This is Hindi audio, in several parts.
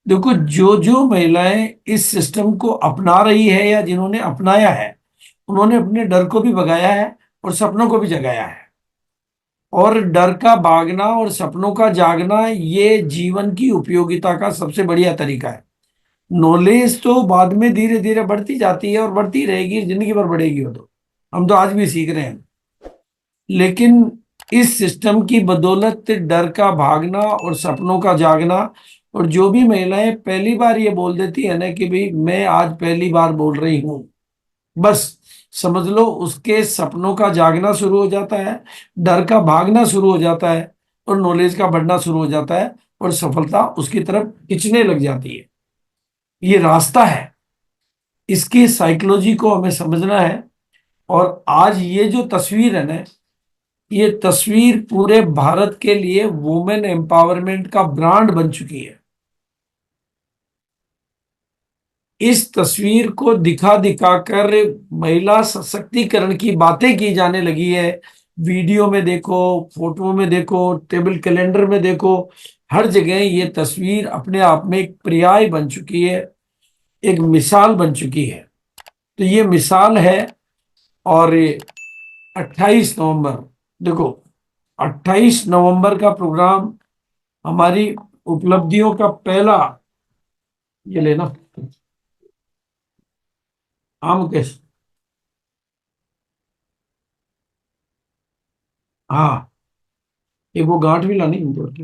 देखो, जो जो महिलाएं इस सिस्टम को अपना रही है या जिन्होंने अपनाया है, उन्होंने अपने डर को भी भगाया है और सपनों को भी जगाया है। और डर का भागना और सपनों का जागना ये जीवन की उपयोगिता का सबसे बढ़िया तरीका है। नॉलेज तो बाद में धीरे धीरे बढ़ती जाती है और बढ़ती रहेगी, जिंदगी भर बढ़ेगी। वो तो हम तो आज भी सीख रहे हैं। लेकिन इस सिस्टम की बदौलत डर का भागना और सपनों का जागना, और जो भी महिलाएं पहली बार ये बोल देती है ना कि भाई मैं आज पहली बार बोल रही हूं, बस समझ लो उसके सपनों का जागना शुरू हो जाता है, डर का भागना शुरू हो जाता है, और नॉलेज का बढ़ना शुरू हो जाता है, और सफलता उसकी तरफ खिंचने लग जाती है। ये रास्ता है। इसकी साइकोलॉजी को हमें समझना है। और आज ये जो तस्वीर है ना, ये तस्वीर पूरे भारत के लिए वुमेन एम्पावरमेंट का ब्रांड बन चुकी है। इस तस्वीर को दिखा दिखा कर महिला सशक्तिकरण की बातें की जाने लगी है। वीडियो में देखो, फोटो में देखो, टेबल कैलेंडर में देखो, हर जगह ये तस्वीर अपने आप में एक पर्याय बन चुकी है, एक मिसाल बन चुकी है। तो ये मिसाल है। और 28 नवंबर, देखो, 28 नवंबर का प्रोग्राम हमारी उपलब्धियों का पहला, ये लेना आम केस। हाँ, एक वो गांठ भी लानी इंदौर की।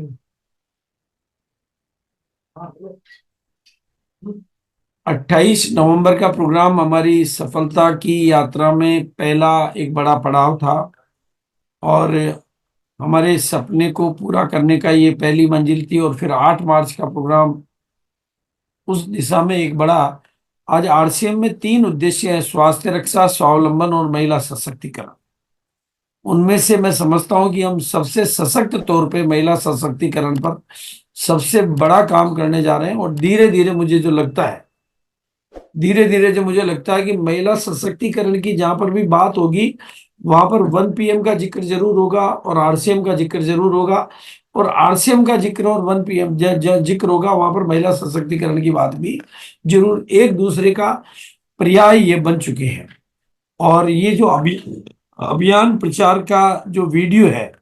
28 नवंबर का प्रोग्राम हमारी सफलता की यात्रा में पहला एक बड़ा पड़ाव था। और हमारे सपने को पूरा करने का ये पहली मंजिल थी। और फिर 8 मार्च का प्रोग्राम उस दिशा में एक बड़ा। आज आरसीएम में 3 उद्देश्य हैं: स्वास्थ्य रक्षा, स्वावलंबन और महिला सशक्तिकरण। उनमें से मैं समझता हूं कि हम सबसे सशक्त तौर पे महिला सशक्तिकरण पर सबसे बड़ा काम करने जा रहे हैं। और धीरे धीरे जो मुझे लगता है कि महिला सशक्तिकरण की जहां पर भी बात होगी, वहां पर 1 PM का जिक्र जरूर होगा और आरसीएम का जिक्र जरूर होगा। और आरसीएम का जिक्र और 1 PM जिक्र होगा, वहां पर महिला सशक्तिकरण की बात भी जरूर, एक दूसरे का पर्याय ये बन चुके हैं। और ये जो अभियान प्रचार का जो वीडियो है,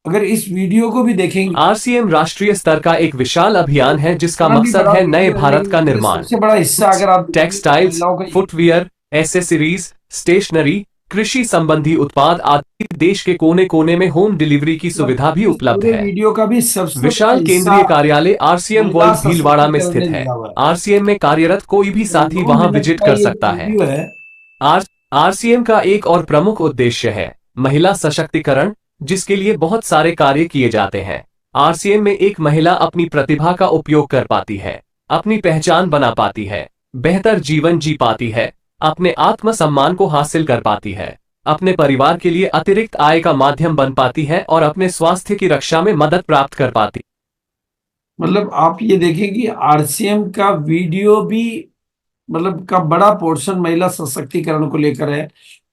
अगर इस वीडियो को भी देखेंगे, आरसीएम राष्ट्रीय स्तर का एक विशाल अभियान है जिसका इतना भी मकसद बड़ा है नए वीडियो है, भारत लेकिन का इसमें निर्माण। सबसे बड़ा हिस्सा अगर आप देखेंगे तो टेक्सटाइल्स, महिलाओं का। फुटवियर, एसेसरीज, स्टेशनरी, कृषि संबंधी उत्पाद आदि देश के कोने कोने में होम डिलीवरी की मतलब सुविधा भी इस उपलब्ध पूरे है। वीडियो का भी सबसे बड़ा विशाल हिस्सा केंद्रीय कार्यालय आरसीएम महिला वर्ल्ड भीलवाड़ा में सशक्तिकरण स्थित में है। जुड़ा हुआ है। आरसीएम में कार्यरत कोई भी तो साथी दो वहां मिनट विजिट का कर ये सकता है। वीडियो है। आर आरसीएम का एक और प्रमुख उद्देश्य है महिला सशक्तिकरण, जिसके लिए बहुत सारे कार्य किए जाते हैं। आरसीएम में एक महिला अपनी प्रतिभा का उपयोग कर पाती है, अपनी पहचान बना पाती है, बेहतर जीवन जी पाती है, अपने आत्मसम्मान को हासिल कर पाती है, अपने परिवार के लिए अतिरिक्त आय का माध्यम बन पाती है और अपने स्वास्थ्य की रक्षा में मदद प्राप्त कर पाती। मतलब आप ये देखें कि आरसीएम का वीडियो भी, मतलब का बड़ा पोर्शन महिला सशक्तिकरण को लेकर है।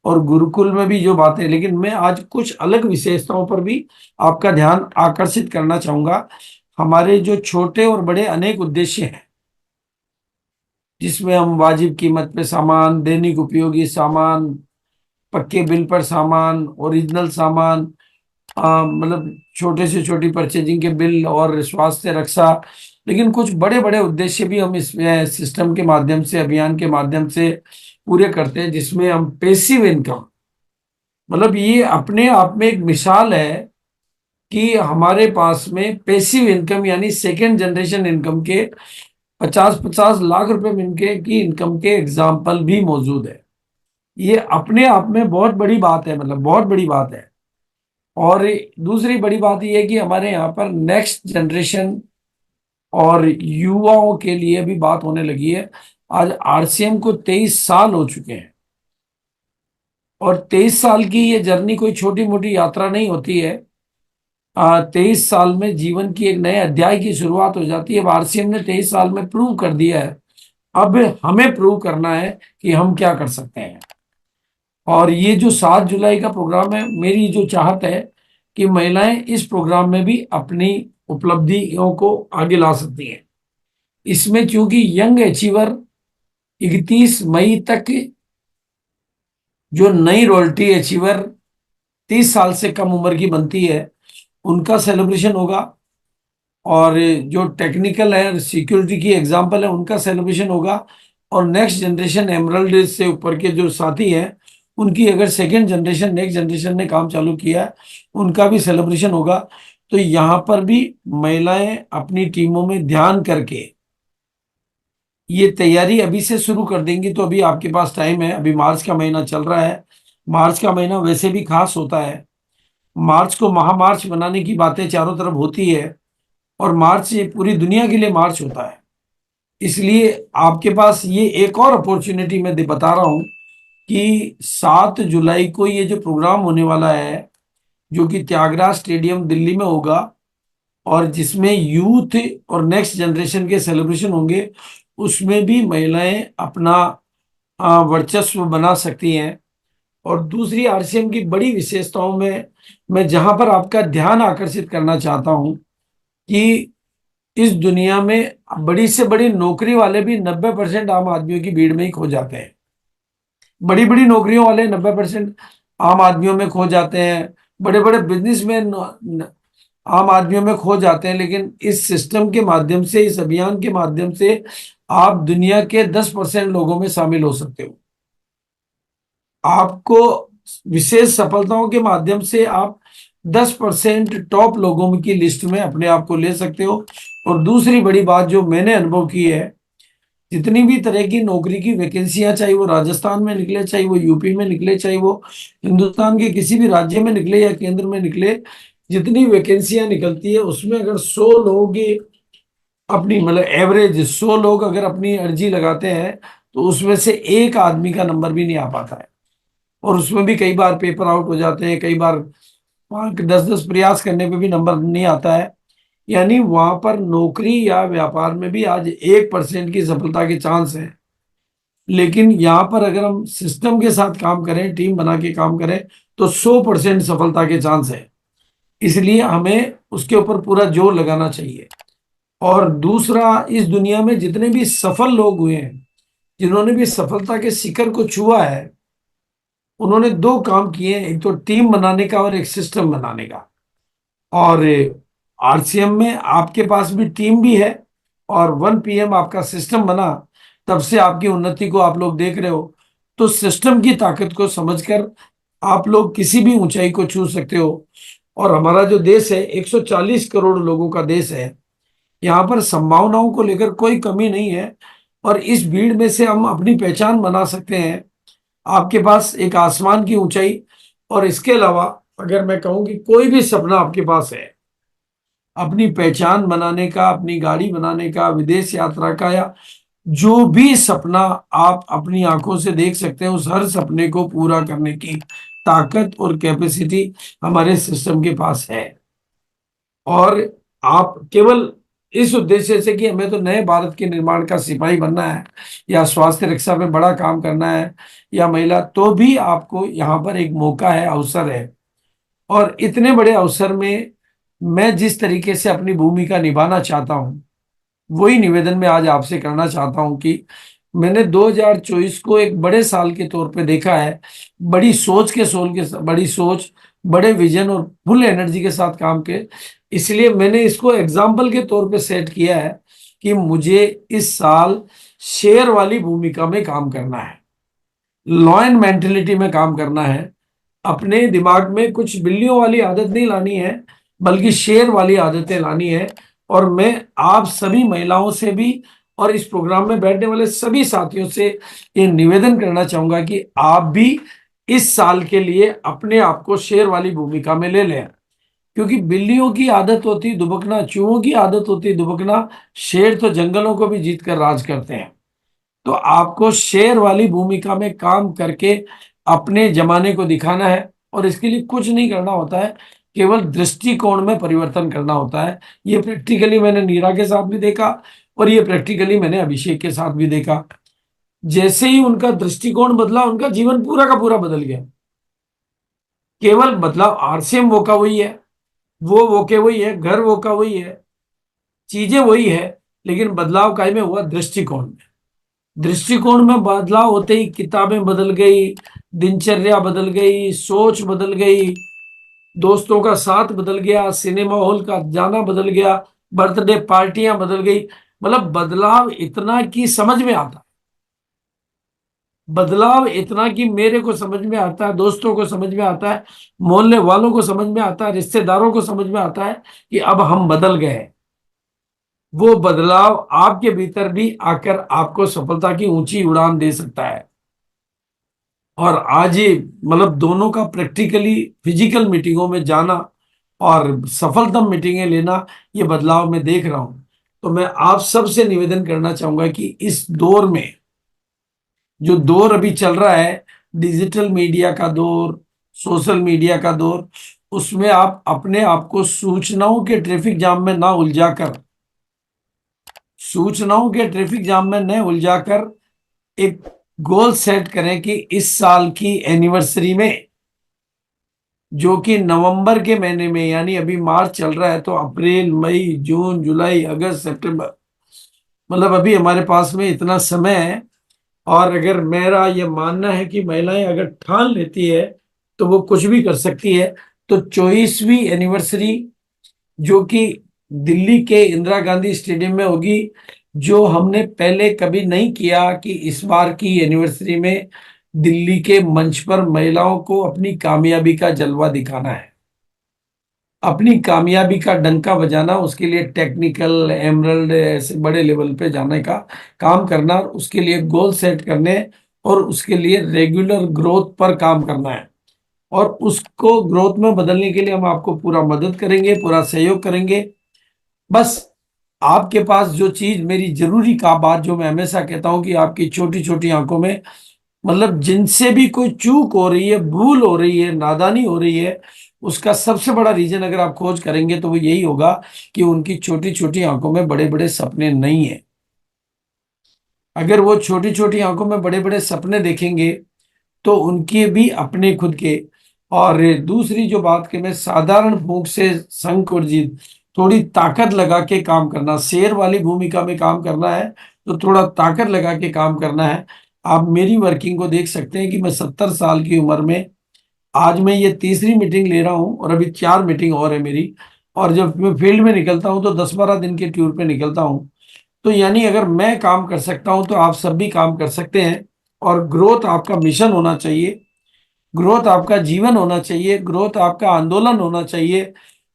और गुरुकुल में भी जो बातें, लेकिन मैं आज कुछ अलग विशेषताओं पर भी आपका ध्यान आकर्षित करना चाहूंगा। हमारे जो छोटे और बड़े अनेक उद्देश्य हैं, जिसमें हम वाजिब कीमत पे सामान, दैनिक उपयोगी सामान, पक्के बिल पर सामान, ओरिजिनल सामान, मतलब छोटे से छोटी परचेजिंग के बिल और स्वास्थ्य रक्षा। लेकिन कुछ बड़े बड़े उद्देश्य भी हम इस सिस्टम के माध्यम से, अभियान के माध्यम से पूरे करते हैं, जिसमें हम पेसिव इनकम, मतलब ये अपने आप में एक मिसाल है कि हमारे पास में पेसिव इनकम यानी सेकेंड जनरेशन इनकम के 50-50 लाख रुपए मिलके की इनकम के एग्जाम्पल भी मौजूद है। ये अपने आप में बहुत बड़ी बात है, मतलब बहुत बड़ी बात है। और दूसरी बड़ी बात यह है कि हमारे यहाँ पर नेक्स्ट जनरेशन और युवाओं के लिए भी बात होने लगी है। आज आरसीएम को 23 साल हो चुके हैं। और 23 साल की ये जर्नी कोई छोटी मोटी यात्रा नहीं होती है। 23 साल में जीवन की एक नए अध्याय की शुरुआत हो जाती है। अब आरसीएम ने 23 साल में प्रूव कर दिया है। अब हमें प्रूव करना है कि हम क्या कर सकते हैं। और ये जो 7 जुलाई का प्रोग्राम है, मेरी जो चाहत है कि महिलाएं इस प्रोग्राम में भी अपनी उपलब्धियों को आगे ला सकती हैं। इसमें चूंकि यंग अचीवर 31 मई तक, जो नई रॉयल्टी अचीवर 30 साल से कम उम्र की बनती है, उनका सेलिब्रेशन होगा। और जो टेक्निकल है, सिक्योरिटी की एग्जाम्पल है, उनका सेलिब्रेशन होगा। और नेक्स्ट जनरेशन एमरल्ड से ऊपर के जो साथी हैं, उनकी अगर सेकेंड जनरेशन, नेक्स्ट जनरेशन ने काम चालू किया है, उनका भी सेलिब्रेशन होगा। तो यहाँ पर भी महिलाएं अपनी टीमों में ध्यान करके ये तैयारी अभी से शुरू कर देंगी। तो अभी आपके पास टाइम है, अभी मार्च का महीना चल रहा है। मार्च का महीना वैसे भी खास होता है। मार्च को महामार्च बनाने की बातें चारों तरफ होती है, और मार्च ये पूरी दुनिया के लिए मार्च होता है। इसलिए आपके पास ये एक और अपॉर्चुनिटी मैं बता रहा हूं कि 7 जुलाई को ये जो प्रोग्राम होने वाला है, जो कि त्यागराज स्टेडियम दिल्ली में होगा, और जिसमें यूथ और नेक्स्ट जनरेशन के सेलिब्रेशन होंगे, उसमें भी महिलाएं अपना वर्चस्व बना सकती हैं। और दूसरी आरसीएम की बड़ी विशेषताओं में मैं जहां पर आपका ध्यान आकर्षित करना चाहता हूं कि इस दुनिया में बड़ी से बड़ी नौकरी वाले भी 90% आम आदमियों की भीड़ में ही खो जाते हैं। बड़ी बड़ी नौकरियों वाले 90% आम आदमियों में खो जाते हैं। बड़े बड़े बिजनेसमैन आम आदमियों में खो जाते हैं। लेकिन इस सिस्टम के माध्यम से, इस अभियान के माध्यम से आप दुनिया के 10% लोगों में शामिल हो सकते हो। आपको विशेष सफलताओं के माध्यम से आप 10% टॉप लोगों की लिस्ट में अपने आप को ले सकते हो। और दूसरी बड़ी बात जो मैंने अनुभव की है, जितनी भी तरह की नौकरी की वैकेंसियां, चाहे वो राजस्थान में निकले, चाहे वो यूपी में निकले, चाहे वो हिंदुस्तान के किसी भी राज्य में निकले या केंद्र में निकले, जितनी वैकेंसियां निकलती है उसमें अगर 100 लोग अपनी, मतलब एवरेज 100 लोग अगर अपनी अर्जी लगाते हैं, तो उसमें से एक आदमी का नंबर भी नहीं आ पाता है। और उसमें भी कई बार पेपर आउट हो जाते हैं, कई बार 10-10 प्रयास करने पे भी नंबर नहीं आता है। यानी वहां पर नौकरी या व्यापार में भी आज 1% की सफलता के चांस है। लेकिन यहाँ पर अगर हम सिस्टम के साथ काम करें, टीम बना के काम करें, तो 100% सफलता के चांस है। इसलिए हमें उसके ऊपर पूरा जोर लगाना चाहिए। और दूसरा, इस दुनिया में जितने भी सफल लोग हुए हैं, जिन्होंने भी सफलता के शिखर को छुआ है, उन्होंने दो काम किए हैं, एक तो टीम बनाने का और एक सिस्टम बनाने का। और आरसीएम में आपके पास भी टीम भी है, और 1 PM आपका सिस्टम बना, तब से आपकी उन्नति को आप लोग देख रहे हो। तो सिस्टम की ताकत को समझकर आप लोग किसी भी ऊंचाई को छू सकते हो। और हमारा जो देश है, 140 करोड़ लोगों का देश है। यहाँ पर संभावनाओं को लेकर कोई कमी नहीं है, और इस भीड़ में से हम अपनी पहचान बना सकते हैं। आपके पास एक आसमान की ऊंचाई, और इसके अलावा अगर मैं कहूं कि कोई भी सपना आपके पास है, अपनी पहचान बनाने का, अपनी गाड़ी बनाने का, विदेश यात्रा का, या जो भी सपना आप अपनी आंखों से देख सकते हैं, उस हर सपने को पूरा करने की ताकत और कैपेसिटी हमारे सिस्टम के पास है। और आप केवल इस उद्देश्य से कि हमें तो नए भारत के निर्माण का सिपाही बनना है, या स्वास्थ्य रक्षा में बड़ा काम करना है, या महिला, तो भी आपको यहाँ पर एक मौका है, अवसर है। और इतने बड़े अवसर में मैं जिस तरीके से अपनी भूमिका निभाना चाहता हूँ, वही निवेदन मैं आज आपसे करना चाहता हूँ कि मैंने 2024 को एक बड़े साल के तौर पे देखा है। बड़ी सोच, बड़े विजन और फुल एनर्जी के साथ काम के। इसलिए मैंने इसको एग्जाम्पल के तौर पे सेट किया है कि मुझे इस साल शेर वाली भूमिका में काम करना है, लॉयन मेंटेलिटी में काम करना है। अपने दिमाग में कुछ बिल्लियों वाली आदत नहीं लानी है, बल्कि शेर वाली आदतें लानी है। और मैं आप सभी महिलाओं से भी, और इस प्रोग्राम में बैठने वाले सभी साथियों से ये निवेदन करना चाहूंगा कि आप भी इस साल के लिए अपने आप को शेर वाली भूमिका में ले लें। क्योंकि बिल्लियों की आदत होती दुबकना, चूहों की आदत होती दुबकना, शेर तो जंगलों को भी जीत कर राज करते हैं। तो आपको शेर वाली भूमिका में काम करके अपने जमाने को दिखाना है। और इसके लिए कुछ नहीं करना होता है, केवल दृष्टिकोण में परिवर्तन करना होता है। ये प्रैक्टिकली मैंने नीरा के साथ भी देखा, और ये प्रैक्टिकली मैंने अभिषेक के साथ भी देखा। जैसे ही उनका दृष्टिकोण बदला, उनका जीवन पूरा का पूरा बदल गया। केवल बदलाव आरसीएम वो का वही है, वो के वही है, घर वो का वही है, चीजें वही है, लेकिन बदलाव काय में हुआ? दृष्टिकोण में। दृष्टिकोण में बदलाव होते ही किताबें बदल गई, दिनचर्या बदल गई, सोच बदल गई, दोस्तों का साथ बदल गया, सिनेमा हॉल का जाना बदल गया, बर्थडे पार्टियां बदल गई। मतलब बदलाव इतना कि समझ में आता है, बदलाव इतना कि मेरे को समझ में आता है, दोस्तों को समझ में आता है, मोहल्ले वालों को समझ में आता है, रिश्तेदारों को समझ में आता है कि अब हम बदल गए हैं। वो बदलाव आपके भीतर भी आकर आपको सफलता की ऊंची उड़ान दे सकता है। और आज ये मतलब दोनों का प्रैक्टिकली फिजिकल मीटिंगों में जाना और सफलतम मीटिंगें लेना, ये बदलाव मैं देख रहा हूं। तो मैं आप सबसे निवेदन करना चाहूंगा कि इस दौर में, जो दौर अभी चल रहा है, डिजिटल मीडिया का दौर, सोशल मीडिया का दौर, उसमें आप अपने आप को सूचनाओं के ट्रैफिक जाम में ना उलझाकर, सूचनाओं के ट्रैफिक जाम में न उलझाकर एक गोल सेट करें कि इस साल की एनिवर्सरी में, जो कि नवंबर के महीने में, यानी अभी मार्च चल रहा है, तो अप्रैल, मई, जून, जुलाई, अगस्त, सितंबर, मतलब अभी हमारे पास में इतना समय है। और अगर मेरा ये मानना है कि महिलाएं अगर ठान लेती है तो वो कुछ भी कर सकती है। तो 24वीं एनिवर्सरी, जो कि दिल्ली के इंदिरा गांधी स्टेडियम में होगी, जो हमने पहले कभी नहीं किया, कि इस बार की एनिवर्सरी में दिल्ली के मंच पर महिलाओं को अपनी कामयाबी का जलवा दिखाना है, अपनी कामयाबी का डंका बजाना, उसके लिए टेक्निकल, एमरल्ड, ऐसे बड़े लेवल पे जाने का काम करना, उसके लिए गोल सेट करने, और उसके लिए रेगुलर ग्रोथ पर काम करना है। और उसको ग्रोथ में बदलने के लिए हम आपको पूरा मदद करेंगे, पूरा सहयोग करेंगे। बस आपके पास जो चीज, मेरी जरूरी का बात जो मैं हमेशा कहता हूं, कि आपकी छोटी छोटी आंखों में, मतलब जिनसे भी कोई चूक हो रही है, भूल हो रही है, नादानी हो रही है, उसका सबसे बड़ा रीजन अगर आप खोज करेंगे तो वो यही होगा कि उनकी छोटी छोटी आंखों में बड़े बड़े सपने नहीं है। अगर वो छोटी छोटी आंखों में बड़े बड़े सपने देखेंगे तो उनके भी अपने खुद के। और दूसरी जो बात कि मैं साधारण भूख से संक और जीत, थोड़ी ताकत लगा के काम करना, शेर वाली भूमिका में काम करना है तो थोड़ा ताकत लगा के काम करना है। आप मेरी वर्किंग को देख सकते हैं कि मैं 70 साल की उम्र में, आज मैं ये तीसरी मीटिंग ले रहा हूँ और अभी 4 मीटिंग और है मेरी। और जब मैं फील्ड में निकलता हूँ तो 10-12 दिन के टूर पे निकलता हूँ। तो यानी अगर मैं काम कर सकता हूँ तो आप सब भी काम कर सकते हैं। और ग्रोथ आपका मिशन होना चाहिए, ग्रोथ आपका जीवन होना चाहिए, ग्रोथ आपका आंदोलन होना चाहिए,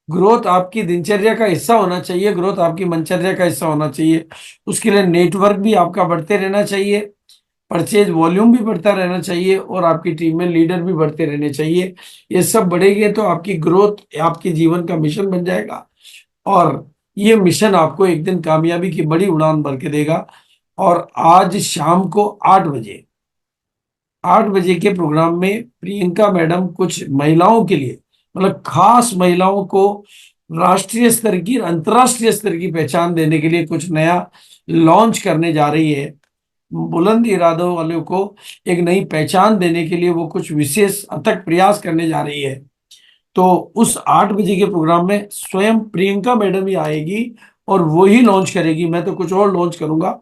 ग्रोथ आपकी दिनचर्या का हिस्सा होना चाहिए, ग्रोथ आपकी मनचर्या का हिस्सा होना चाहिए। उसके लिए नेटवर्क भी आपका बढ़ते रहना चाहिए, परचेज वॉल्यूम भी बढ़ता रहना चाहिए, और आपकी टीम में लीडर भी बढ़ते रहने चाहिए। ये सब बढ़ेंगे तो आपकी ग्रोथ आपके जीवन का मिशन बन जाएगा। और ये मिशन आपको एक दिन कामयाबी की बड़ी उड़ान भर के देगा। और आज शाम को 8 बजे, 8 बजे के प्रोग्राम में प्रियंका मैडम कुछ महिलाओं के लिए, मतलब खास महिलाओं को राष्ट्रीय स्तर की, अंतर्राष्ट्रीय स्तर की पहचान देने के लिए कुछ नया लॉन्च करने जा रही है। बुलंद इरादों वालों को एक नई पहचान देने के लिए वो कुछ विशेष अथक प्रयास करने जा रही है। तो उस 8 बजे के प्रोग्राम में स्वयं प्रियंका मैडम ही आएगी और वो ही लॉन्च करेगी। मैं तो कुछ और लॉन्च करूंगा,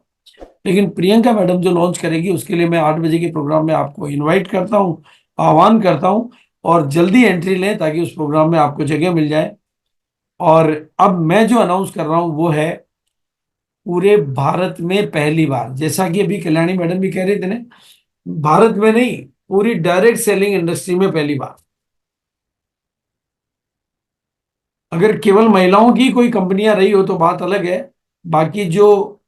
लेकिन प्रियंका मैडम जो लॉन्च करेगी उसके लिए मैं 8 बजे के प्रोग्राम में आपको इनवाइट करता हूँ, आह्वान करता हूँ। और जल्दी एंट्री लें ताकि उस प्रोग्राम में आपको जगह मिल जाए। और अब मैं जो अनाउंस कर रहा हूँ वो है पूरे भारत में पहली बार, जैसा कि अभी कल्याणी मैडम भी कह रहे थे ना, भारत में नहीं, पूरी डायरेक्ट सेलिंग इंडस्ट्री में पहली बार। अगर केवल महिलाओं की कोई कंपनियां रही हो तो बात अलग है, बाकी जो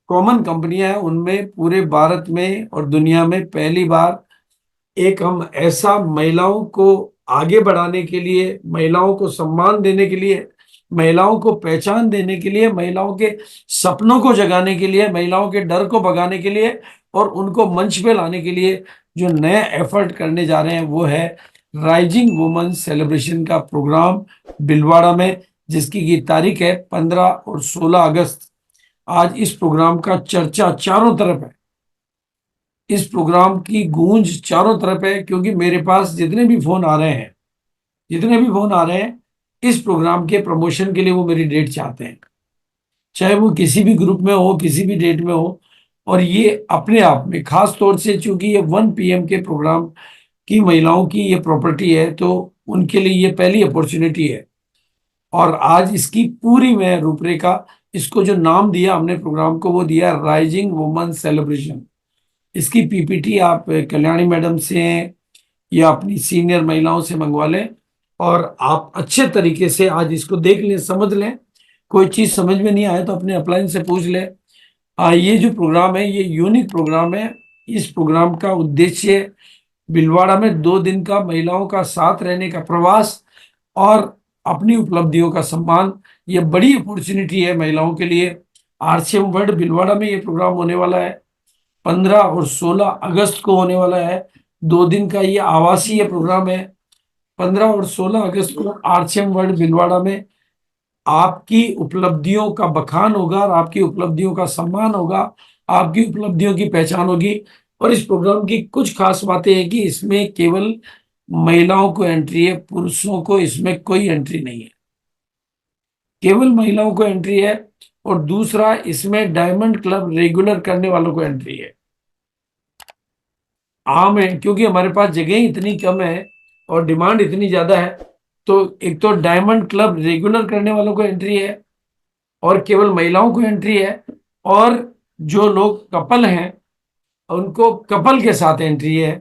कॉमन कंपनियां हैं उनमें पूरे भारत में और दुनिया में पहली बार एक हम ऐसा महिलाओं को आगे बढ़ाने के लिए, महिलाओं को सम्मान देने के लिए, महिलाओं को पहचान देने के लिए, महिलाओं के सपनों को जगाने के लिए, महिलाओं के डर को भगाने के लिए और उनको मंच पे लाने के लिए जो नया एफर्ट करने जा रहे हैं वो है राइजिंग वुमेन सेलिब्रेशन का प्रोग्राम बिलवाड़ा में, जिसकी की तारीख है 15 और 16 अगस्त। आज इस प्रोग्राम का चर्चा चारों तरफ है, इस प्रोग्राम की गूंज चारों तरफ है, क्योंकि मेरे पास जितने भी फोन आ रहे हैं, जितने भी फोन आ रहे हैं इस प्रोग्राम के प्रमोशन के लिए, वो मेरी डेट चाहते हैं। चाहे वो किसी भी ग्रुप में हो, किसी भी डेट में हो। और ये अपने आप में खास तौर से चूंकि ये 1 PM के प्रोग्राम की महिलाओं की ये प्रॉपर्टी है, तो उनके लिए ये पहली अपॉर्चुनिटी है। और आज इसकी पूरी मैं रूपरेखा, इसको जो नाम दिया हमने प्रोग्राम को, वो दिया राइजिंग वुमन सेलिब्रेशन। इसकी पीपीटी आप कल्याणी मैडम से या अपनी सीनियर महिलाओं से मंगवा लें, और आप अच्छे तरीके से आज इसको देख लें, समझ लें। कोई चीज समझ में नहीं आए तो अपने अपलाइन से पूछ लें। ये जो प्रोग्राम है ये यूनिक प्रोग्राम है। इस प्रोग्राम का उद्देश्य भीलवाड़ा में 2 दिन का महिलाओं का साथ रहने का प्रवास और अपनी उपलब्धियों का सम्मान। ये बड़ी अपॉर्चुनिटी है महिलाओं के लिए। आरसीएम वर्ल्ड भीलवाड़ा में ये प्रोग्राम होने वाला है, 15 और 16 अगस्त को होने वाला है। 2 दिन का ये आवासीय प्रोग्राम है। 15 और 16 अगस्त को आरसीएम वर्ल्ड भीलवाड़ा में आपकी उपलब्धियों का बखान होगा और आपकी उपलब्धियों का सम्मान होगा, आपकी उपलब्धियों की पहचान होगी। और इस प्रोग्राम की कुछ खास बातें हैं कि इसमें केवल महिलाओं को एंट्री है, पुरुषों को इसमें कोई एंट्री नहीं है, केवल महिलाओं को एंट्री है। और दूसरा, इसमें डायमंड क्लब रेगुलर करने वालों को एंट्री है। आम है क्योंकि हमारे पास जगह इतनी कम है और डिमांड इतनी ज्यादा है, तो एक तो डायमंड क्लब रेगुलर करने वालों को एंट्री है और केवल महिलाओं को एंट्री है। और जो लोग कपल हैं उनको कपल के साथ एंट्री है।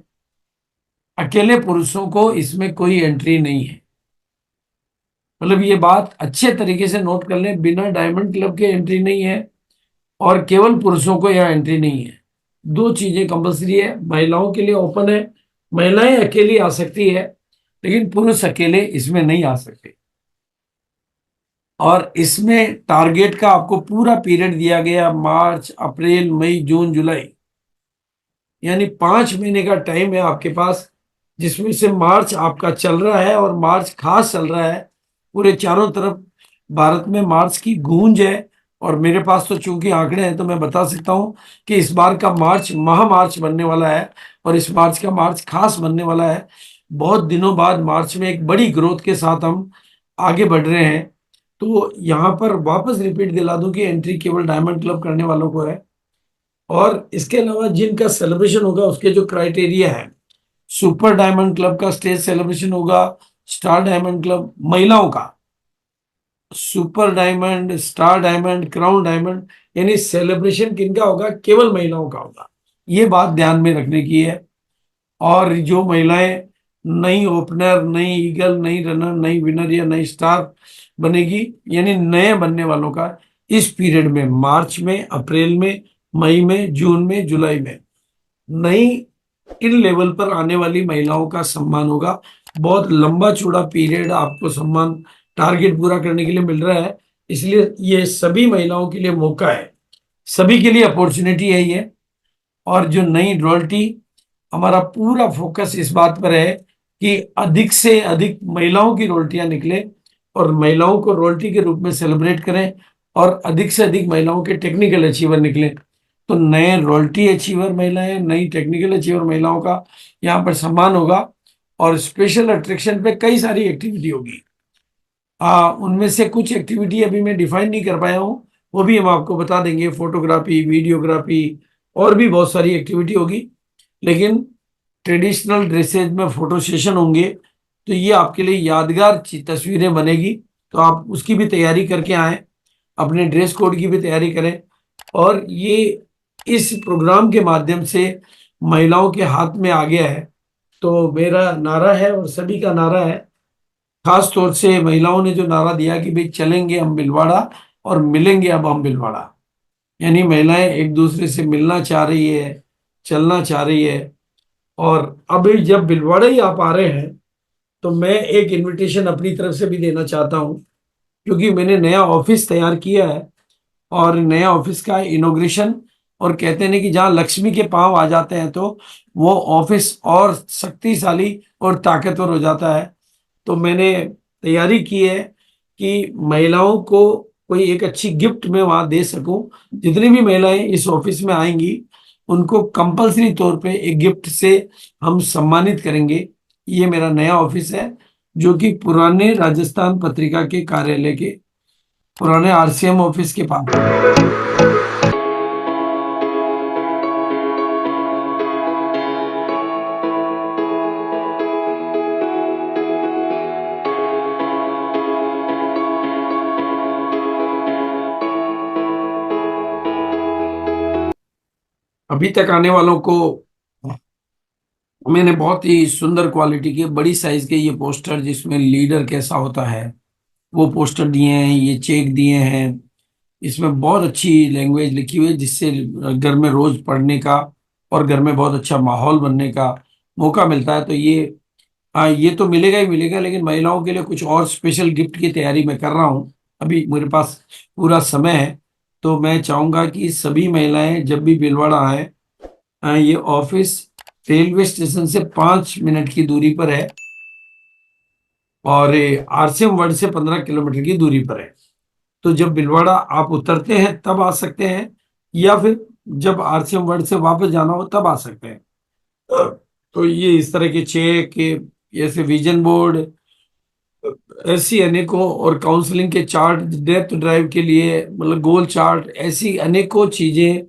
अकेले पुरुषों को इसमें कोई एंट्री नहीं है। मतलब ये बात अच्छे तरीके से नोट कर लें, बिना डायमंड क्लब के एंट्री नहीं है और केवल पुरुषों को यहाँ एंट्री नहीं है। दो चीजें कंपलसरी है। महिलाओं के लिए ओपन है, महिलाएं अकेली आ सकती है, लेकिन पुरुष अकेले इसमें नहीं आ सकते। और इसमें टारगेट का आपको पूरा पीरियड दिया गया, मार्च अप्रैल मई जून जुलाई, यानी 5 महीने का टाइम है आपके पास, जिसमें से मार्च आपका चल रहा है और मार्च खास चल रहा है। पूरे चारों तरफ भारत में मार्च की गूंज है। और मेरे पास तो चूंकि आंकड़े हैं तो मैं बता सकता हूं कि इस बार का मार्च महा मार्च बनने वाला है और इस मार्च का मार्च खास बनने वाला है। बहुत दिनों बाद मार्च में एक बड़ी ग्रोथ के साथ हम आगे बढ़ रहे हैं। तो यहाँ पर वापस रिपीट दिला दूं कि एंट्री केवल डायमंड क्लब करने वालों को है। और इसके अलावा जिनका सेलिब्रेशन होगा उसके जो क्राइटेरिया है, सुपर डायमंड क्लब का स्टेज सेलिब्रेशन होगा, स्टार डायमंड क्लब महिलाओं का, super diamond, star diamond, crown diamond, यानी सेलिब्रेशन किनका होगा, केवल महिलाओं का होगा। ये बात ध्यान में रखने की है। और जो महिलाएं नई ओपनर, नई ईगल, नई रनर, नई विनर या नई स्टार बनेगी, यानी नए बनने वालों का इस पीरियड में मार्च में, अप्रैल में, मई में, जून में, जुलाई में नई इन लेवल पर आने वाली महिलाओं का सम्मान होगा। बहुत लंबा चौड़ा पीरियड आपको सम्मान टारगेट पूरा करने के लिए मिल रहा है। इसलिए ये सभी महिलाओं के लिए मौका है, सभी के लिए अपॉर्चुनिटी है ये। और जो नई रॉयल्टी, हमारा पूरा फोकस इस बात पर है कि अधिक से अधिक महिलाओं की रॉयल्टियां निकले और महिलाओं को रॉयल्टी के रूप में सेलिब्रेट करें और अधिक से अधिक महिलाओं के टेक्निकल अचीवर निकले। तो नए रॉयल्टी अचीवर महिलाएं, नई टेक्निकल अचीवर महिलाओं का यहाँ पर सम्मान होगा। और स्पेशल अट्रैक्शन पे कई सारी एक्टिविटी होगी। उनमें से कुछ एक्टिविटी अभी मैं डिफाइन नहीं कर पाया हूँ, वो भी हम आपको बता देंगे। फोटोग्राफी, वीडियोग्राफी और भी बहुत सारी एक्टिविटी होगी। लेकिन ट्रेडिशनल ड्रेसेज में फोटो सेशन होंगे, तो ये आपके लिए यादगार तस्वीरें बनेगी। तो आप उसकी भी तैयारी करके आए, अपने ड्रेस कोड की भी तैयारी करें। और ये इस प्रोग्राम के माध्यम से महिलाओं के हाथ में आ गया है। तो मेरा नारा है और सभी का नारा है, खास तौर से महिलाओं ने जो नारा दिया कि भाई चलेंगे हम भीलवाड़ा और मिलेंगे अब हम भीलवाड़ा, यानी महिलाएं एक दूसरे से मिलना चाह रही है, चलना चाह रही है। और अभी जब भीलवाड़ा ही आप आ रहे हैं तो मैं एक इनविटेशन अपनी तरफ से भी देना चाहता हूं, क्योंकि मैंने नया ऑफिस तैयार किया है और नया ऑफिस का इनॉग्रेशन, और कहते हैं कि जहां लक्ष्मी के पांव आ जाते हैं तो वो ऑफिस और शक्तिशाली और ताकतवर हो जाता है। तो मैंने तैयारी की है कि महिलाओं को कोई एक अच्छी गिफ्ट मैं वहां दे सकूं। जितनी भी महिलाएं इस ऑफिस में आएंगी उनको कंपलसरी तौर पे एक गिफ्ट से हम सम्मानित करेंगे। ये मेरा नया ऑफिस है जो कि पुराने राजस्थान पत्रिका के कार्यालय के पुराने आरसीएम ऑफिस के पास। अभी तक आने वालों को मैंने बहुत ही सुंदर क्वालिटी के बड़ी साइज के ये पोस्टर, जिसमें लीडर कैसा होता है वो पोस्टर दिए हैं, ये चेक दिए हैं। इसमें बहुत अच्छी लैंग्वेज लिखी हुई है, जिससे घर में रोज पढ़ने का और घर में बहुत अच्छा माहौल बनने का मौका मिलता है। तो ये, हाँ, ये तो मिलेगा ही मिलेगा, लेकिन महिलाओं के लिए कुछ और स्पेशल गिफ्ट की तैयारी मैं कर रहा हूँ। अभी मेरे पास पूरा समय है, तो मैं चाहूंगा कि सभी महिलाएं जब भी भीलवाड़ा आए, ये ऑफिस रेलवे स्टेशन से 5 मिनट की दूरी पर है और आरसीएम वर्ड से 15 किलोमीटर की दूरी पर है। तो जब भीलवाड़ा आप उतरते हैं तब आ सकते हैं, या फिर जब आरसीएम वर्ड से वापस जाना हो तब आ सकते हैं। तो ये इस तरह के चेक के, ऐसे विजन बोर्ड, ऐसी अनेकों, और काउंसलिंग के चार्ट, डेप्थ ड्राइव के लिए मतलब गोल चार्ट, ऐसी अनेकों चीजें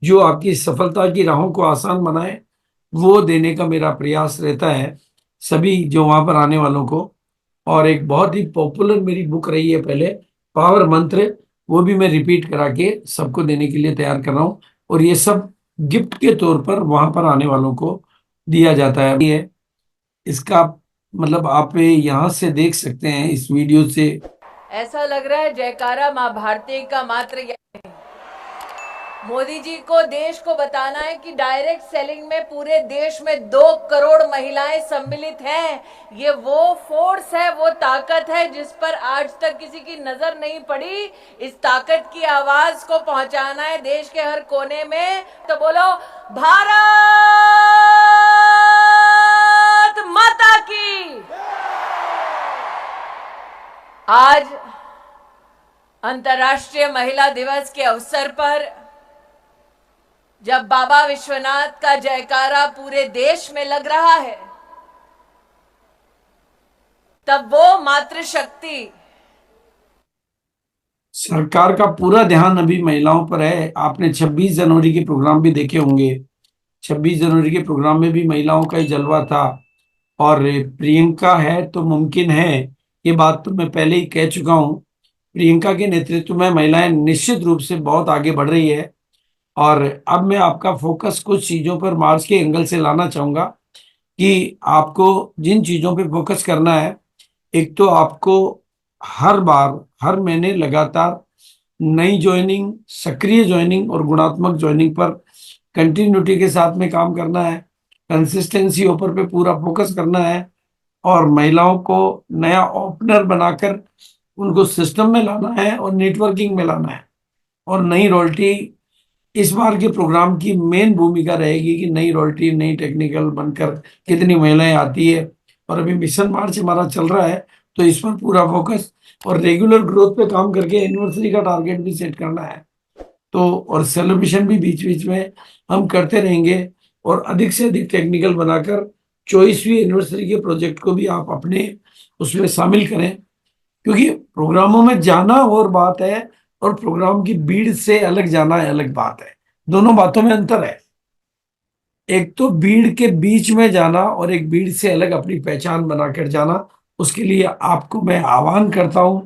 जो आपकी सफलता की राहों को आसान बनाए, वो देने का मेरा प्रयास रहता है सभी जो वहां पर आने वालों को। और एक बहुत ही पॉपुलर मेरी बुक रही है पहले, पावर मंत्र, वो भी मैं रिपीट करा के सबको देने के लिए तैयार कर रहा हूँ। और ये सब गिफ्ट के तौर पर वहां पर आने वालों को दिया जाता है। ये इसका मतलब आप यहाँ से देख सकते हैं इस वीडियो से। ऐसा लग रहा है जयकारा माँ भारती का मात्र मोदी जी को देश को बताना है कि डायरेक्ट सेलिंग में पूरे देश में 2 करोड़ महिलाएं सम्मिलित हैं। ये वो फोर्स है, वो ताकत है जिस पर आज तक किसी की नजर नहीं पड़ी। इस ताकत की आवाज को पहुंचाना है देश के हर कोने में। तो बोलो भारत माता की। आज अंतर्राष्ट्रीय महिला दिवस के अवसर पर जब बाबा विश्वनाथ का जयकारा पूरे देश में लग रहा है, तब वो मातृशक्ति, सरकार का पूरा ध्यान अभी महिलाओं पर है। आपने 26 जनवरी के प्रोग्राम भी देखे होंगे। 26 जनवरी के प्रोग्राम में भी महिलाओं का ही जलवा था। और प्रियंका है तो मुमकिन है, ये बात तो मैं पहले ही कह चुका हूं। प्रियंका के नेतृत्व में महिलाएं निश्चित रूप से बहुत आगे बढ़ रही है। और अब मैं आपका फोकस कुछ चीजों पर मार्च के एंगल से लाना चाहूंगा कि आपको जिन चीजों पे फोकस करना है। एक तो आपको हर बार, हर महीने लगातार नई ज्वाइनिंग, सक्रिय ज्वाइनिंग और गुणात्मक ज्वाइनिंग पर कंटिन्यूटी के साथ में काम करना है। कंसिस्टेंसी ऊपर पे पूरा फोकस करना है और महिलाओं को नया ओपनर बनाकर उनको सिस्टम में लाना है और नेटवर्किंग में लाना है। और नई रॉयल्टी इस बार के प्रोग्राम की मेन भूमिका रहेगी कि नई रॉयल्टी, नई टेक्निकल बनकर कितनी महिलाएं आती है। और अभी मिशन मार्च हमारा चल रहा है, तो इस पर पूरा फोकस और रेगुलर ग्रोथ पे काम करके एनिवर्सरी का टारगेट भी सेट करना है। तो और सेलिब्रेशन भी बीच बीच में हम करते रहेंगे और अधिक से अधिक टेक्निकल बनाकर 24वीं एनिवर्सरी के प्रोजेक्ट को भी आप अपने उसमें शामिल करें। क्योंकि प्रोग्रामों में जाना और बात है, और प्रोग्राम की भीड़ से अलग जाना अलग बात है। दोनों बातों में अंतर है। एक तो भीड़ के बीच में जाना और एक भीड़ से अलग अपनी पहचान बनाकर जाना। उसके लिए आपको मैं आह्वान करता हूं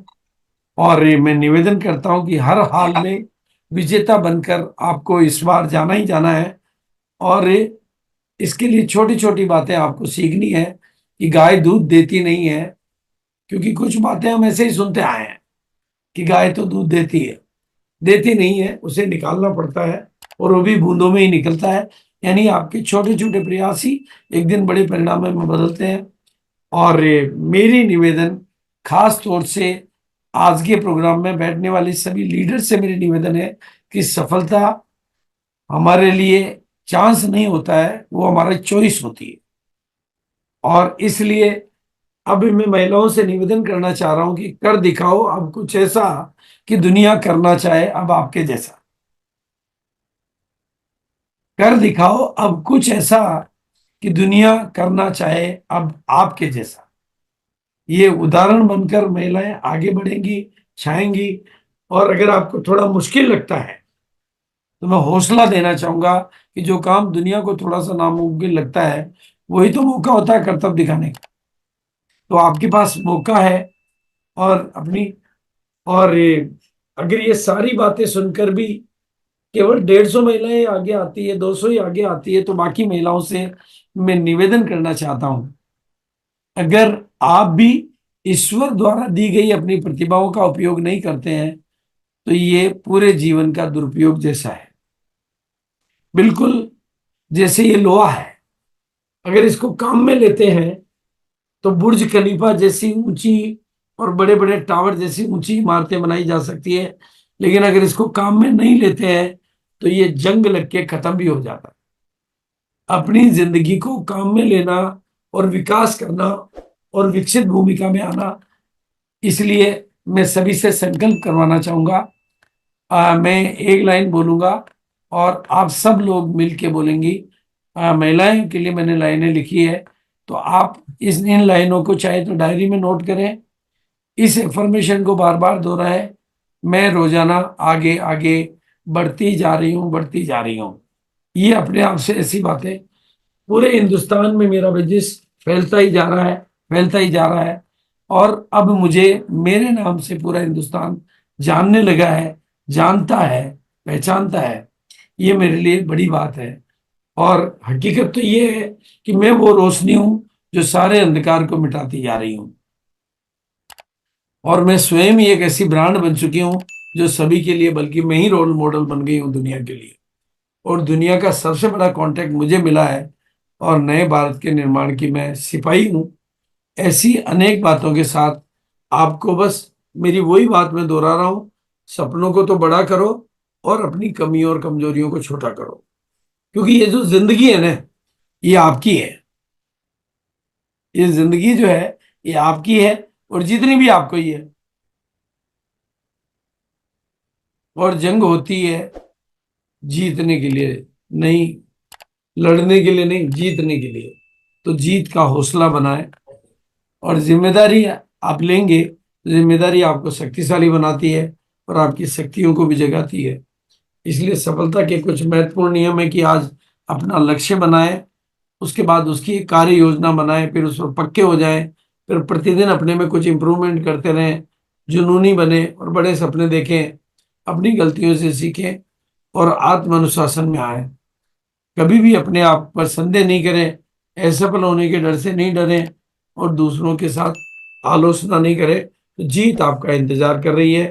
और मैं निवेदन करता हूं कि हर हाल में विजेता बनकर आपको इस बार जाना ही जाना है। और इसके लिए छोटी छोटी बातें आपको सीखनी है कि गाय दूध देती नहीं है। क्योंकि कुछ बातें हम ऐसे ही सुनते आए हैं कि गाय तो दूध देती है, देती नहीं है, उसे निकालना पड़ता है और वो भी बूंदों में ही निकलता है। यानी आपके छोटे छोटे प्रयास ही एक दिन बड़े परिणाम में बदलते हैं। और मेरी निवेदन, खास तौर से आज के प्रोग्राम में बैठने वाले सभी लीडर से मेरी निवेदन है कि सफलता हमारे लिए चांस नहीं होता है, वो हमारा चॉइस होती है। और इसलिए अब मैं महिलाओं से निवेदन करना चाह रहा हूं कि कर दिखाओ अब कुछ ऐसा कि दुनिया करना चाहे अब आपके जैसा। कर दिखाओ अब कुछ ऐसा कि दुनिया करना चाहे अब आपके जैसा। ये उदाहरण बनकर महिलाएं आगे बढ़ेंगी, छाएंगी। और अगर आपको थोड़ा मुश्किल लगता है तो मैं हौसला देना चाहूंगा कि जो काम दुनिया को थोड़ा सा नामुमकिन लगता है वही तो मौका होता है कर्तव्य दिखाने का। तो आपके पास मौका है। और अपनी और अगर ये सारी बातें सुनकर भी केवल 150 महिलाएं आगे आती है, 200 ही आगे आती है, तो बाकी महिलाओं से मैं निवेदन करना चाहता हूं, अगर आप भी ईश्वर द्वारा दी गई अपनी प्रतिभाओं का उपयोग नहीं करते हैं तो ये पूरे जीवन का दुरुपयोग जैसा है। बिल्कुल जैसे ये लोहा है, अगर इसको काम में लेते हैं तो बुर्ज खलीफा जैसी ऊंची और बड़े बड़े टावर जैसी ऊंची इमारतें बनाई जा सकती है, लेकिन अगर इसको काम में नहीं लेते हैं तो ये जंग लग के खत्म भी हो जाता है। अपनी जिंदगी को काम में लेना और विकास करना और विकसित भूमिका में आना, इसलिए मैं सभी से संकल्प करवाना चाहूंगा। मैं एक लाइन बोलूंगा और आप सब लोग मिलके बोलेंगी। महिलाएं के लिए मैंने लाइनें लिखी है, तो आप इन लाइनों को चाहे तो डायरी में नोट करें, इस इंफॉर्मेशन को बार बार दोहराएं। मैं रोजाना आगे आगे बढ़ती जा रही हूँ, बढ़ती जा रही हूँ। ये अपने आप से ऐसी बातें, पूरे हिंदुस्तान में मेरा बिजनेस फैलता ही जा रहा है, फैलता ही जा रहा है, और अब मुझे मेरे नाम से पूरा हिंदुस्तान जानने लगा है, जानता है, पहचानता है। ये मेरे लिए बड़ी बात है। और हकीकत तो ये है कि मैं वो रोशनी हूं जो सारे अंधकार को मिटाती जा रही हूं, और मैं स्वयं ही एक ऐसी ब्रांड बन चुकी हूं जो सभी के लिए, बल्कि मैं ही रोल मॉडल बन गई हूं दुनिया के लिए। और दुनिया का सबसे बड़ा कॉन्ट्रैक्ट मुझे मिला है, और नए भारत के निर्माण की मैं सिपाही हूं। ऐसी अनेक बातों के साथ आपको बस मेरी वही बात मैं दोहरा रहा हूं, सपनों को तो बड़ा करो और अपनी कमियों और कमजोरियों को छोटा करो, क्योंकि ये जो जिंदगी है ना, ये आपकी है। ये जिंदगी जो है ये आपकी है, और जितनी भी आपको ही है। और जंग होती है जीतने के लिए नहीं, लड़ने के लिए नहीं, जीतने के लिए। तो जीत का हौसला बनाएं, और जिम्मेदारी आप लेंगे तो जिम्मेदारी आपको शक्तिशाली बनाती है और आपकी शक्तियों को भी जगाती है। इसलिए सफलता के कुछ महत्वपूर्ण नियम है कि आज अपना लक्ष्य बनाएं, उसके बाद उसकी एक कार्य योजना बनाएं, फिर उस पर पक्के हो जाएं, फिर प्रतिदिन अपने में कुछ इंप्रूवमेंट करते रहें, जुनूनी बने और बड़े सपने देखें, अपनी गलतियों से सीखें और आत्म अनुशासन में आए। कभी भी अपने आप पर संदेह नहीं करें, असफल होने के डर से नहीं डरें, और दूसरों के साथ आलोचना नहीं करें। तो जीत आपका इंतजार कर रही है।